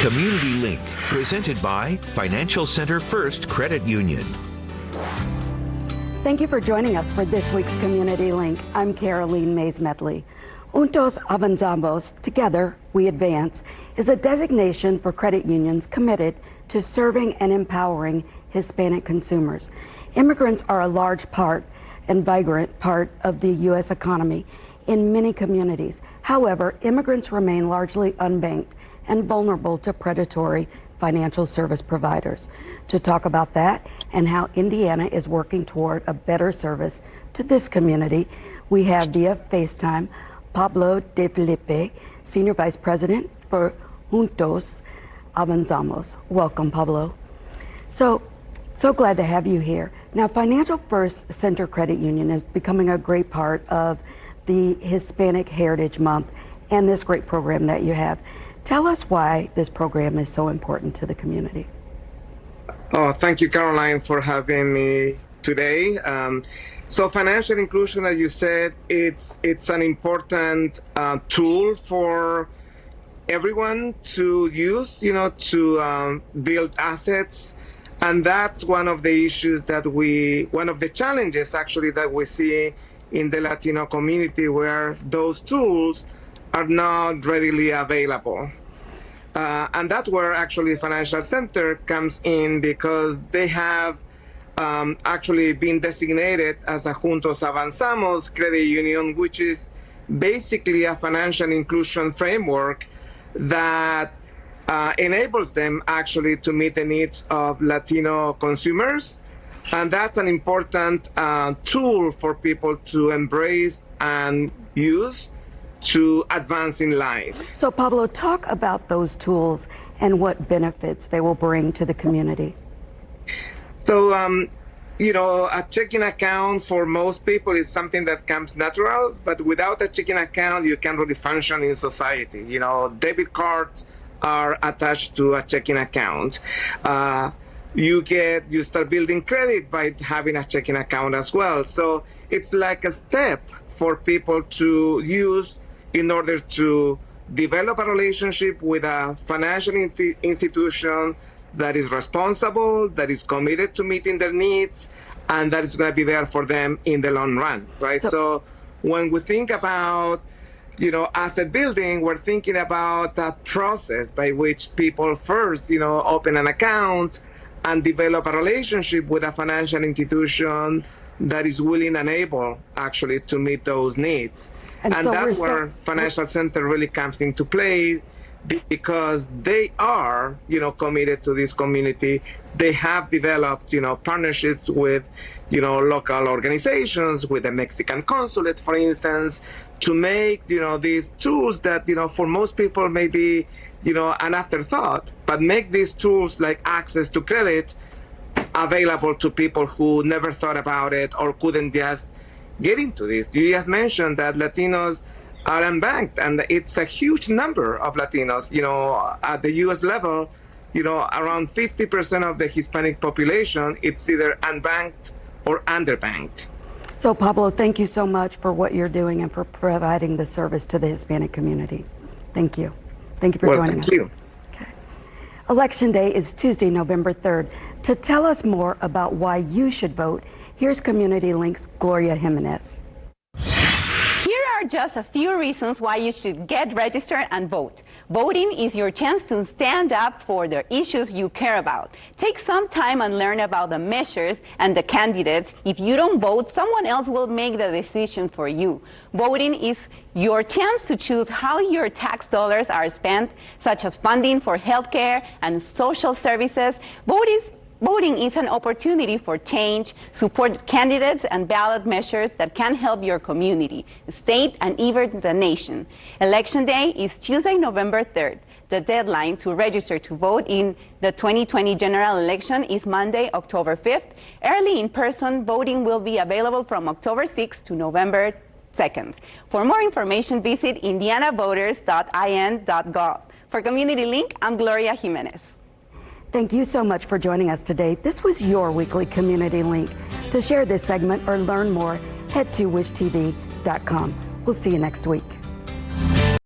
Community Link, presented by Financial Center First Credit Union. Thank you for joining us for this week's Community Link. I'm Caroline Mays-Medley. Juntos Avanzamos, Together We Advance, is a designation for credit unions committed to serving and empowering Hispanic consumers. Immigrants are a large part and vibrant part of the U.S. economy in many communities. However, immigrants remain largely unbanked and vulnerable to predatory financial service providers. To talk about that and how Indiana is working toward a better service to this community, we have via FaceTime Pablo De Felipe, Senior Vice President for Juntos Avanzamos. Welcome, Pablo. So glad to have you here. Now, Financial First Center Credit Union is becoming a great part of the Hispanic Heritage Month and this great program that you have. Tell us why this program is so important to the community. Oh, thank you, Caroline, for having me today. So financial inclusion, as you said, it's an important tool for everyone to use, to build assets. And that's one of the issues one of the challenges actually that we see in the Latino community, where those tools are not readily available. And that's where actually Financial Center comes in, because they have actually been designated as a Juntos Avanzamos credit union, which is basically a financial inclusion framework that enables them actually to meet the needs of Latino consumers. And that's an important tool for people to embrace and use to advance in life. So Pablo, talk about those tools and what benefits they will bring to the community. So, a checking account for most people is something that comes natural, but without a checking account, you can't really function in society. Debit cards are attached to a checking account. You start building credit by having a checking account as well. So it's like a step for people to use in order to develop a relationship with a financial institution that is responsible, that is committed to meeting their needs, and that is going to be there for them in the long run, right? So when we think about, asset building, we're thinking about a process by which people first, open an account and develop a relationship with a financial institution that is willing and able actually to meet those needs. And so that's where Financial Center really comes into play, because they are, committed to this community. They have developed, partnerships with, local organizations, with the Mexican consulate, for instance, to make, these tools that, for most people may be, an afterthought, but make these tools like access to credit available to people who never thought about it or couldn't just get into this. You just mentioned that Latinos are unbanked, and it's a huge number of Latinos. At the U.S. level, around 50% of the Hispanic population, it's either unbanked or underbanked. So Pablo, thank you so much for what you're doing and for providing the service to the Hispanic community. Thank you. Thank you for joining us. Thank you. Okay. Election Day is Tuesday, November 3rd. To tell us more about why you should vote, here's Community Link's Gloria Jimenez. Here are just a few reasons why you should get registered and vote. Voting is your chance to stand up for the issues you care about. Take some time and learn about the measures and the candidates. If you don't vote, someone else will make the decision for you. Voting is your chance to choose how your tax dollars are spent, such as funding for healthcare and social services. Voting is an opportunity for change. Support candidates and ballot measures that can help your community, state, and even the nation. Election Day is Tuesday, November 3rd. The deadline to register to vote in the 2020 general election is Monday, October 5th. Early in-person voting will be available from October 6th to November 2nd. For more information, visit indianavoters.in.gov. For Community Link, I'm Gloria Jimenez. Thank you so much for joining us today. This was your weekly Community Link. To share this segment or learn more, head to wishtv.com. We'll see you next week.